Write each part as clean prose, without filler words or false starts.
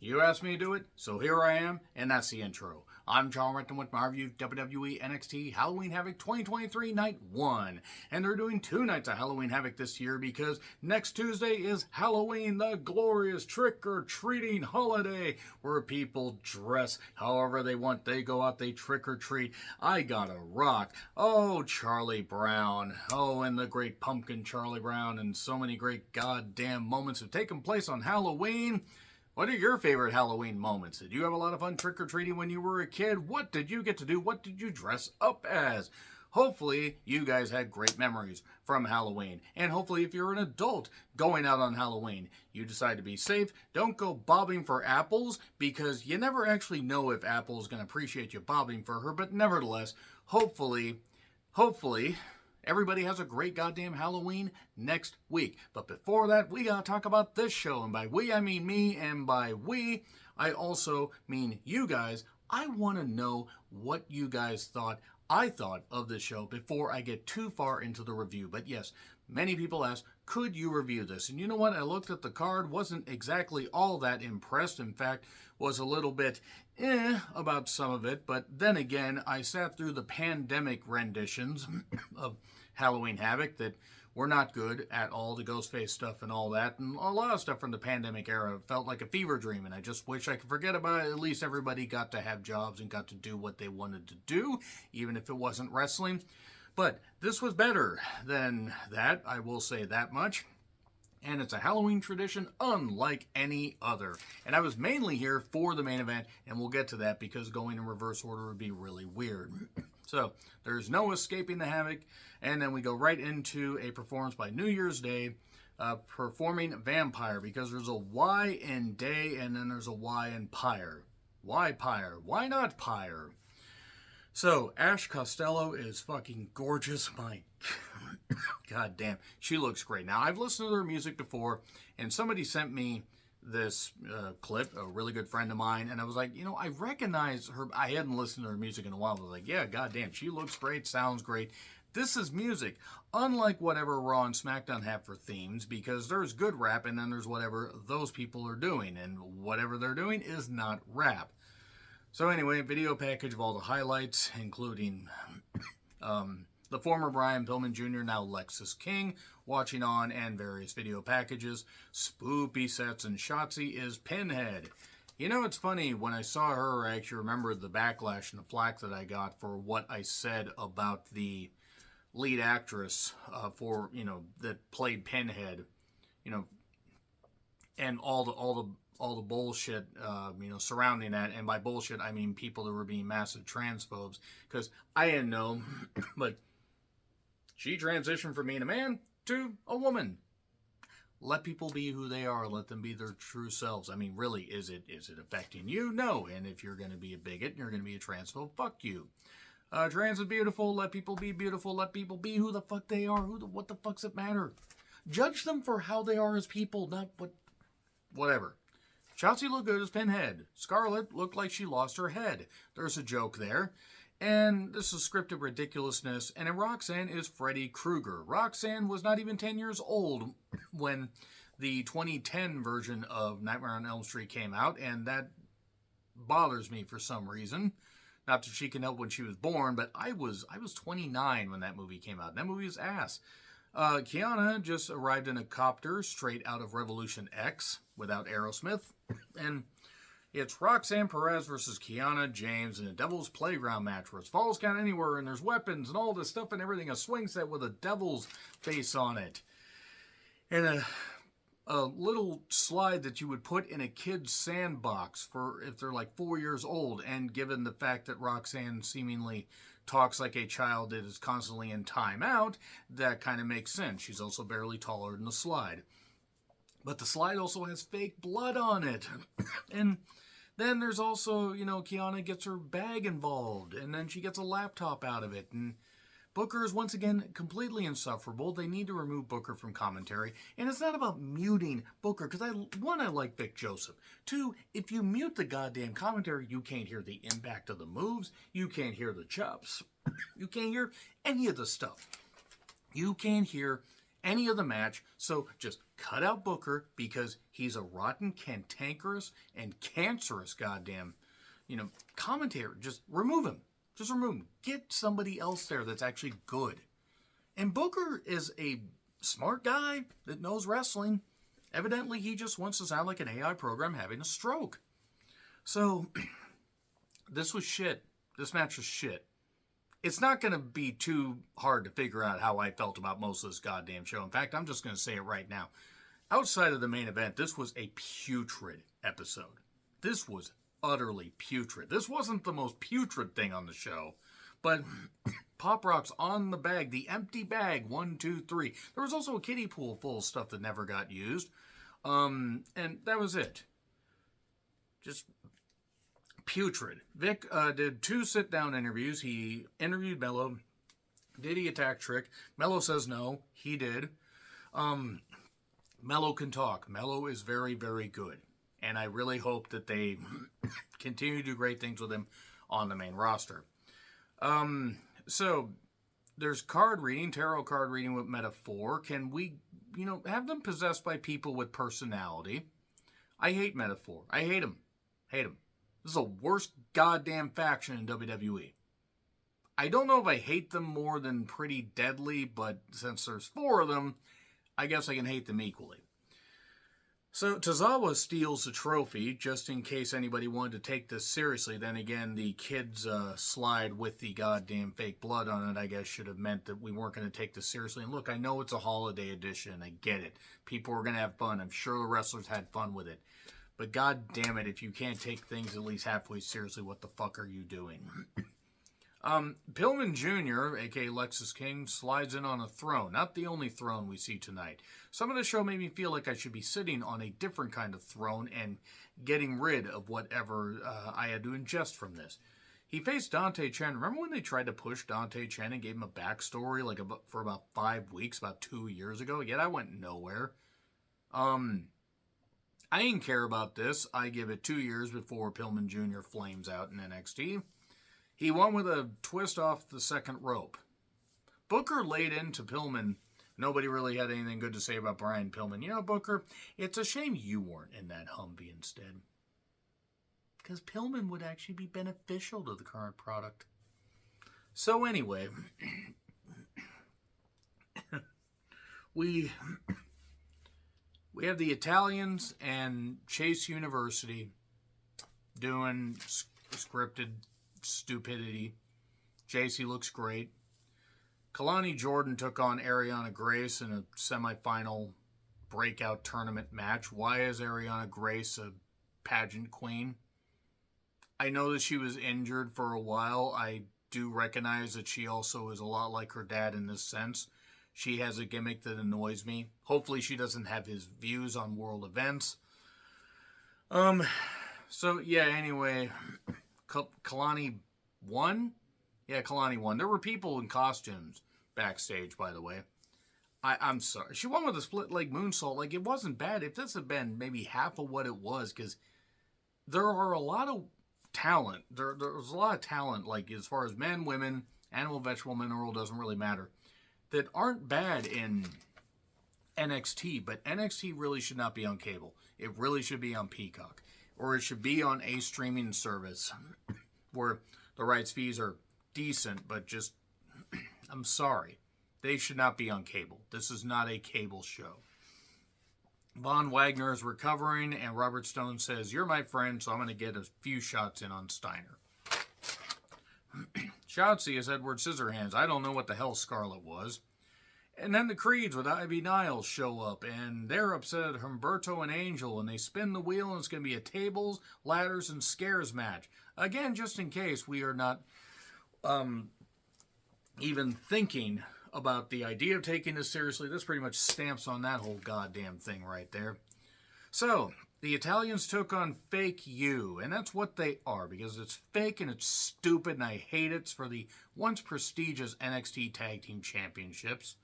You asked me to do it, so here I am, and that's the intro. I'm John Renton with my review of WWE NXT Halloween Havoc 2023 Night 1. And they're doing 2 nights of Halloween Havoc this year because next Tuesday is Halloween, the glorious trick-or-treating holiday, where people dress however they want. They go out, they trick-or-treat. I gotta rock. Oh, Charlie Brown. Oh, and the great pumpkin Charlie Brown, and so many great goddamn moments have taken place on Halloween. What are your favorite Halloween moments? Did you have a lot of fun trick-or-treating when you were a kid? What did you get to do? What did you dress up as? Hopefully, you guys had great memories from Halloween. And hopefully, if you're an adult going out on Halloween, you decide to be safe. Don't go bobbing for apples, because you never actually know if Apple's going to appreciate you bobbing for her. But nevertheless, hopefully, everybody has a great goddamn Halloween next week. But before that, we gotta talk about this show. And by we, I mean me. And by we, I also mean you guys. I want to know what you guys thought of this show before I get too far into the review. But yes, many people asked, could you review this? And you know what? I looked at the card, wasn't exactly all that impressed. In fact, was a little bit about some of it. But then again, I sat through the pandemic renditions of Halloween Havoc that were not good at all, the Ghostface stuff and all that, and a lot of stuff from the pandemic era felt like a fever dream, and I just wish I could forget about it. At least everybody got to have jobs and got to do what they wanted to do, even if it wasn't wrestling. But this was better than that, I will say that much. And it's a Halloween tradition unlike any other. And I was mainly here for the main event, and we'll get to that because going in reverse order would be really weird. So, there's no escaping the Havoc, and then we go right into a performance by New Year's Day, performing Vampire, because there's a Y in day, and then there's a Y in Pyre. Why Pyre? Why not Pyre? So, Ash Costello is fucking gorgeous. My God damn, she looks great. Now, I've listened to her music before, and somebody sent me this clip, a really good friend of mine, and I was like, you know, I recognize her. I hadn't listened to her music in a while. I was like, yeah, goddamn, she looks great, sounds great. This is music, unlike whatever Raw and SmackDown have for themes, because there's good rap, and then there's whatever those people are doing, and whatever they're doing is not rap. So anyway, video package of all the highlights, including the former Brian Pillman Jr., now Lexus King, watching on, and various video packages. Spoopy sets, and Shotzi is Pinhead. You know, it's funny, when I saw her, I actually remembered the backlash and the flack that I got for what I said about the lead actress that played Pinhead, and all the bullshit, surrounding that. And by bullshit, I mean people that were being massive transphobes, because I didn't know, but she transitioned from being a man to a woman. Let people be who they are. Let them be their true selves. I mean, really, is it affecting you? No. And if you're going to be a bigot and you're going to be a transphobe, fuck you. Trans is beautiful. Let people be beautiful. Let people be who the fuck they are. What the fuck's it matter? Judge them for how they are as people, not whatever. Shotzi looked good as Pinhead. Scarlett looked like she lost her head. There's a joke there. And this is scripted ridiculousness. And then Roxanne is Freddy Krueger. Roxanne was not even 10 years old when the 2010 version of Nightmare on Elm Street came out. And that bothers me for some reason. Not that she can help when she was born, but I was 29 when that movie came out. That movie was ass. Kiana just arrived in a copter straight out of Revolution X without Aerosmith. And it's Roxanne Perez versus Kiana James in a Devil's Playground match where it's Falls Count Anywhere and there's weapons and all this stuff and everything. A swing set with a devil's face on it. And a little slide that you would put in a kid's sandbox for if they're like 4 years old. And given the fact that Roxanne seemingly talks like a child that is constantly in timeout, that kind of makes sense. She's also barely taller than the slide. But the slide also has fake blood on it. And then there's also, Kiana gets her bag involved, and then she gets a laptop out of it. And Booker is once again completely insufferable. They need to remove Booker from commentary. And it's not about muting Booker, because I like Vic Joseph. 2, if you mute the goddamn commentary, you can't hear the impact of the moves. You can't hear the chops. You can't hear any of the stuff. You can't hear any of the match. So just cut out Booker because he's a rotten, cantankerous, and cancerous goddamn, commentator. Just remove him. Just remove him. Get somebody else there that's actually good. And Booker is a smart guy that knows wrestling. Evidently, he just wants to sound like an AI program having a stroke. So, this was shit. This match was shit. It's not going to be too hard to figure out how I felt about most of this goddamn show. In fact, I'm just going to say it right now. Outside of the main event, this was a putrid episode. This was utterly putrid. This wasn't the most putrid thing on the show, but Pop Rock's on the bag, the empty bag, 1, 2, 3. There was also a kiddie pool full of stuff that never got used, and that was it. Just putrid. Vic did 2 sit-down interviews. He interviewed Mello. Did he attack Trick? Mello says no. He did. Mello can talk. Mello is very, very good. And I really hope that they continue to do great things with him on the main roster. So, there's card reading, tarot card reading with Metaphor. Can we, have them possessed by people with personality? I hate Metaphor. I hate him. Hate him. This is the worst goddamn faction in WWE. I don't know if I hate them more than Pretty Deadly, but since there's 4 of them, I guess I can hate them equally. So Tozawa steals the trophy, just in case anybody wanted to take this seriously. Then again, the kids' slide with the goddamn fake blood on it, I guess, should have meant that we weren't going to take this seriously. And look, I know it's a holiday edition. I get it. People are going to have fun. I'm sure the wrestlers had fun with it. But god damn it, if you can't take things at least halfway seriously, what the fuck are you doing? Pillman Jr., a.k.a. Lexus King, slides in on a throne. Not the only throne we see tonight. Some of the show made me feel like I should be sitting on a different kind of throne and getting rid of whatever I had to ingest from this. He faced Dante Chen. Remember when they tried to push Dante Chen and gave him a backstory for about 5 weeks, about 2 years ago? Yet I went nowhere. I didn't care about this. I give it 2 years before Pillman Jr. flames out in NXT. He won with a twist off the second rope. Booker laid into Pillman. Nobody really had anything good to say about Brian Pillman. Booker, it's a shame you weren't in that Humvee instead. Because Pillman would actually be beneficial to the current product. So anyway, we have the Italians and Chase University doing scripted stupidity. JC looks great. Kalani Jordan took on Ariana Grace in a semifinal breakout tournament match. Why is Ariana Grace a pageant queen? I know that she was injured for a while. I do recognize that she also is a lot like her dad in this sense. She has a gimmick that annoys me. Hopefully she doesn't have his views on world events. Anyway, Kalani won? Yeah, Kalani won. There were people in costumes backstage, by the way. I'm sorry. She won with a split leg moonsault. It wasn't bad. If this had been maybe half of what it was, because there are a lot of talent. There's a lot of talent, as far as men, women, animal, vegetable, mineral, doesn't really matter, that aren't bad in NXT, but NXT really should not be on cable. It really should be on Peacock. Or it should be on a streaming service where the rights fees are decent, but just, I'm sorry. They should not be on cable. This is not a cable show. Von Wagner is recovering, and Robert Stone says, "You're my friend, so I'm going to get a few shots in on Steiner." Shotzi is Edward Scissorhands. I don't know what the hell Scarlett was. And then the Creeds with Ivy Niles show up, and they're upset at Humberto and Angel, and they spin the wheel, and it's going to be a tables, ladders, and scares match. Again, just in case we are not even thinking about the idea of taking this seriously, this pretty much stamps on that whole goddamn thing right there. So, the Italians took on Fake You, and that's what they are, because it's fake and it's stupid, and I hate it. It's for the once prestigious NXT Tag Team Championships.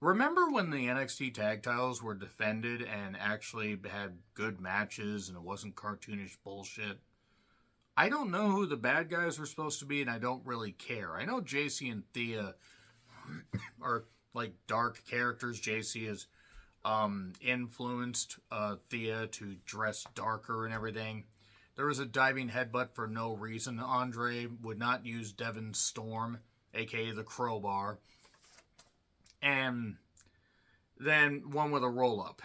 Remember when the NXT tag titles were defended and actually had good matches and it wasn't cartoonish bullshit? I don't know who the bad guys were supposed to be, and I don't really care. I know JC and Thea are like dark characters. JC has influenced Thea to dress darker and everything. There was a diving headbutt for no reason. Andre would not use Devin's Storm, aka the crowbar. And then one with a roll-up.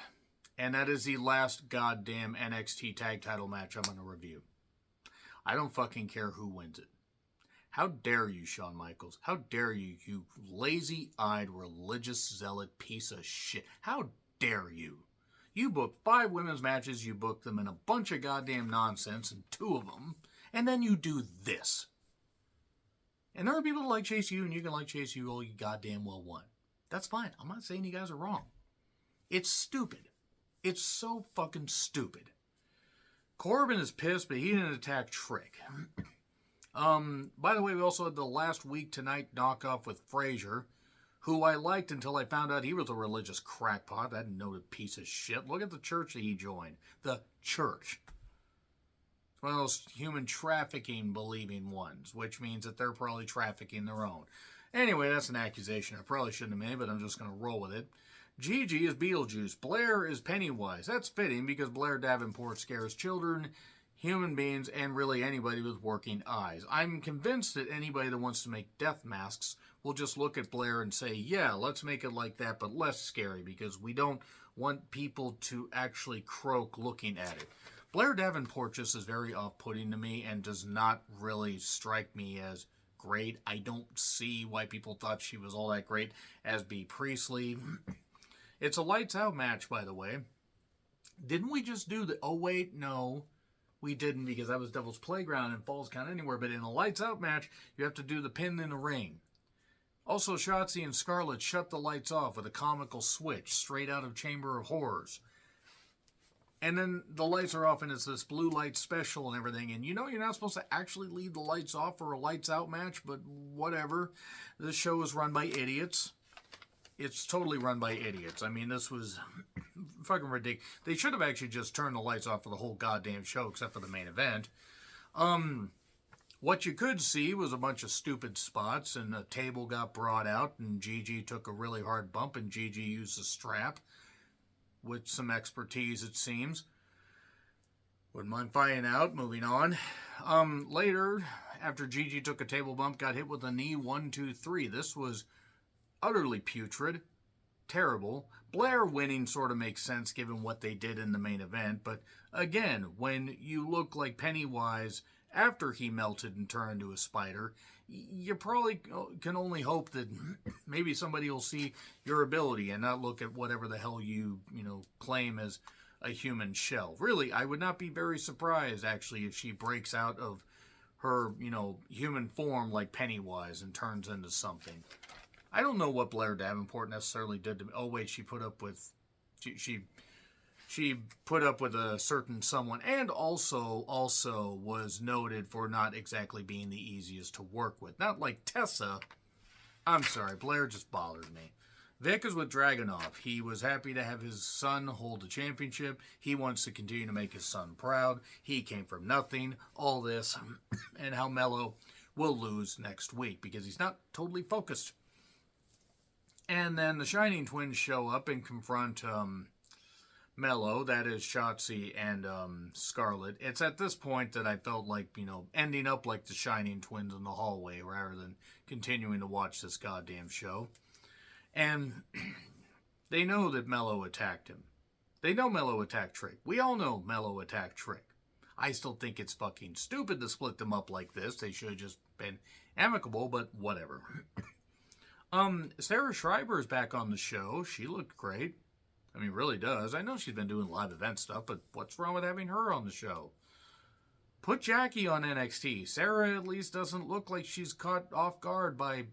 And that is the last goddamn NXT tag title match I'm going to review. I don't fucking care who wins it. How dare you, Shawn Michaels? How dare you, you lazy-eyed, religious zealot piece of shit? How dare you? You booked 5 women's matches, you booked them in a bunch of goddamn nonsense, and 2 of them, and then you do this. And there are people that like Chase U, and you can like Chase U all you goddamn well want. That's fine. I'm not saying you guys are wrong. It's stupid. It's so fucking stupid. Corbin is pissed, but he didn't attack Trick. By the way, we also had the last week tonight knockoff with Frazier, who I liked until I found out he was a religious crackpot. That noted piece of shit. Look at the church that he joined. The church. It's one of those human trafficking believing ones, which means that they're probably trafficking their own. Anyway, that's an accusation I probably shouldn't have made, but I'm just going to roll with it. Gigi is Beetlejuice. Blair is Pennywise. That's fitting because Blair Davenport scares children, human beings, and really anybody with working eyes. I'm convinced that anybody that wants to make death masks will just look at Blair and say, yeah, let's make it like that, but less scary, because we don't want people to actually croak looking at it. Blair Davenport just is very off-putting to me and does not really strike me as great. I don't see why people thought she was all that great as Bea Priestley. It's a lights out match, by the way. Didn't we just do the... Oh, wait, no. We didn't, because that was Devil's Playground and Falls Count Anywhere. But in a lights out match, you have to do the pin in the ring. Also, Shotzi and Scarlett shut the lights off with a comical switch straight out of Chamber of Horrors. And then the lights are off and it's this blue light special and everything. And you know you're not supposed to actually leave the lights off for a lights out match, but whatever. This show is run by idiots. It's totally run by idiots. I mean, this was fucking ridiculous. They should have actually just turned the lights off for the whole goddamn show, except for the main event. What you could see was a bunch of stupid spots, and a table got brought out, and Gigi took a really hard bump, and Gigi used a strap with some expertise, it seems. Wouldn't mind finding out. Moving on. Later, after Gigi took a table bump, got hit with a knee 1, 2, 3. This was utterly putrid, terrible. Blair winning sort of makes sense given what they did in the main event, but again, when you look like Pennywise after he melted and turned into a spider, you probably can only hope that maybe somebody will see your ability and not look at whatever the hell you claim as a human shell. Really, I would not be very surprised, actually, if she breaks out of her, human form like Pennywise and turns into something. I don't know what Blair Davenport necessarily did to me. Oh, wait, she put up with... She put up with a certain someone, and also was noted for not exactly being the easiest to work with. Not like Tessa. I'm sorry, Blair just bothers me. Vic is with Dragunov. He was happy to have his son hold the championship. He wants to continue to make his son proud. He came from nothing. All this, and how Mello will lose next week because he's not totally focused. And then the Shining Twins show up and confront Mello, that is Shotzi and Scarlett. It's at this point that I felt like, ending up like the Shining Twins in the hallway rather than continuing to watch this goddamn show. And they know that Mello attacked him. They know Mello attacked Trick. We all know Mello attacked Trick. I still think it's fucking stupid to split them up like this. They should have just been amicable, but whatever. Sarah Shriber is back on the show. She looked great. I mean, really does. I know she's been doing live event stuff, but what's wrong with having her on the show? Put Jackie on NXT. Sarah at least doesn't look like she's caught off guard by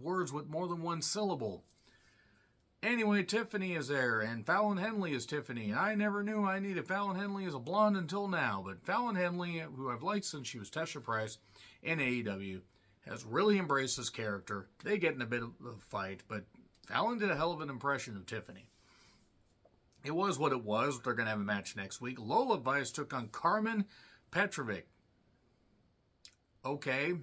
words with more than one syllable. Anyway, Tiffany is there, and Fallon Henley is Tiffany. I never knew I needed Fallon Henley as a blonde until now, but Fallon Henley, who I've liked since she was Tesha Price in AEW, has really embraced this character. They get in a bit of a fight, but Fallon did a hell of an impression of Tiffany. It was what it was. They're going to have a match next week. Lola Vice took on Carmen Petrovic. Okay.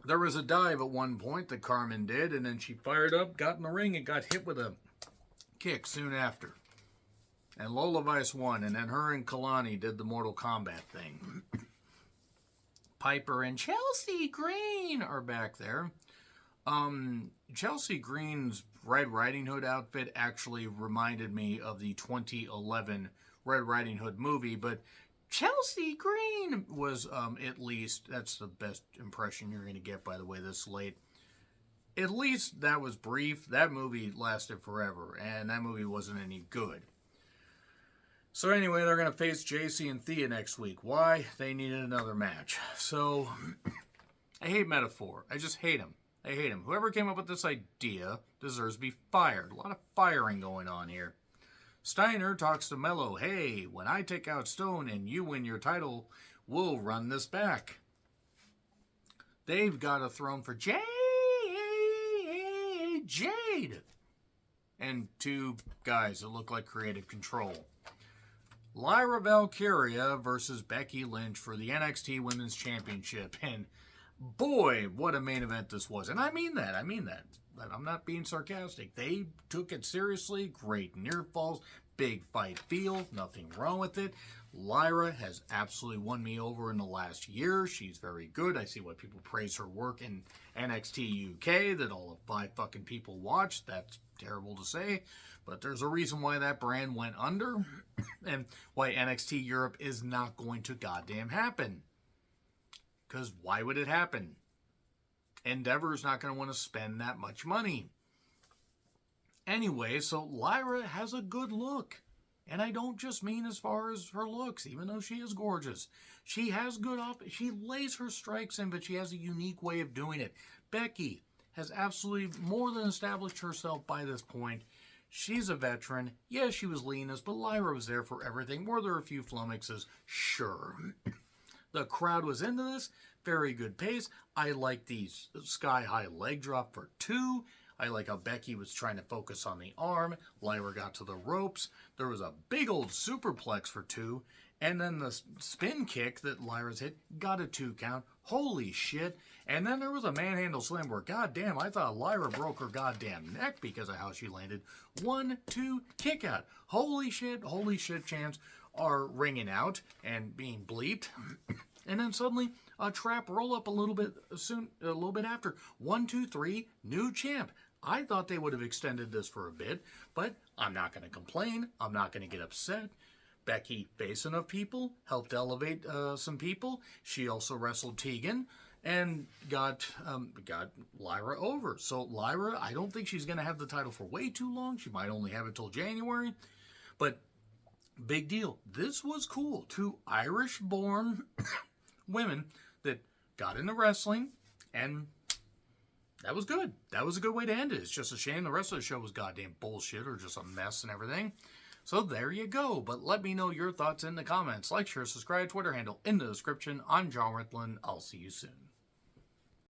There was a dive at one point that Carmen did, and then she fired up, got in the ring, and got hit with a kick soon after. And Lola Vice won, and then her and Kalani did the Mortal Kombat thing. Piper and Chelsea Green are back there. Chelsea Green's Red Riding Hood outfit actually reminded me of the 2011 Red Riding Hood movie, but Chelsea Green was, at least, that's the best impression you're going to get, by the way, this late. At least that was brief. That movie lasted forever, and that movie wasn't any good. So anyway, they're going to face JC and Thea next week. Why? They needed another match. So, I hate Metaphor. I just hate him. I hate him. Whoever came up with this idea deserves to be fired. A lot of firing going on here. Steiner talks to Mello. Hey, when I take out Stone and you win your title, we'll run this back. They've got a throne for Jade. And two guys that look like creative control. Lyra Valkyria versus Becky Lynch for the NXT Women's Championship. And boy, what a main event this was. And I mean that. I'm not being sarcastic. They took it seriously. Great near falls. Big fight feel. Nothing wrong with it. Lyra has absolutely won me over in the last year. She's very good. I see why people praise her work in NXT UK that all of 5 fucking people watch. That's terrible to say. But there's a reason why that brand went under. And why NXT Europe is not going to goddamn happen. Because why would it happen? Endeavor's not going to want to spend that much money. Anyway, so Lyra has a good look. And I don't just mean as far as her looks, even though she is gorgeous. She has good she lays her strikes in, but she has a unique way of doing it. Becky has absolutely more than established herself by this point. She's a veteran. Yeah, she was leanest, but Lyra was there for everything. Were there a few flummoxes? Sure. The crowd was into this. Very good pace. I like the sky-high leg drop for 2. I like how Becky was trying to focus on the arm. Lyra got to the ropes. There was a big old superplex for 2. And then the spin kick that Lyra's hit got a 2 count. Holy shit. And then there was a manhandle slam where, goddamn, I thought Lyra broke her goddamn neck because of how she landed. 1, 2, kick out. Holy shit, chants are ringing out and being bleeped. And then suddenly a trap roll up a little bit after. 1, 2, 3, new champ. I thought they would have extended this for a bit, but I'm not going to complain. I'm not going to get upset. Becky faced enough people, helped elevate some people. She also wrestled Tegan and got Lyra over. So Lyra, I don't think she's going to have the title for way too long. She might only have it till January, but big deal. This was cool. 2 Irish-born women that got into wrestling, and that was good. That was a good way to end it. It's just a shame the rest of the show was goddamn bullshit or just a mess and everything. So there you go. But let me know your thoughts in the comments. Like, share, subscribe, Twitter handle in the description. I'm John Ritlin. I'll see you soon.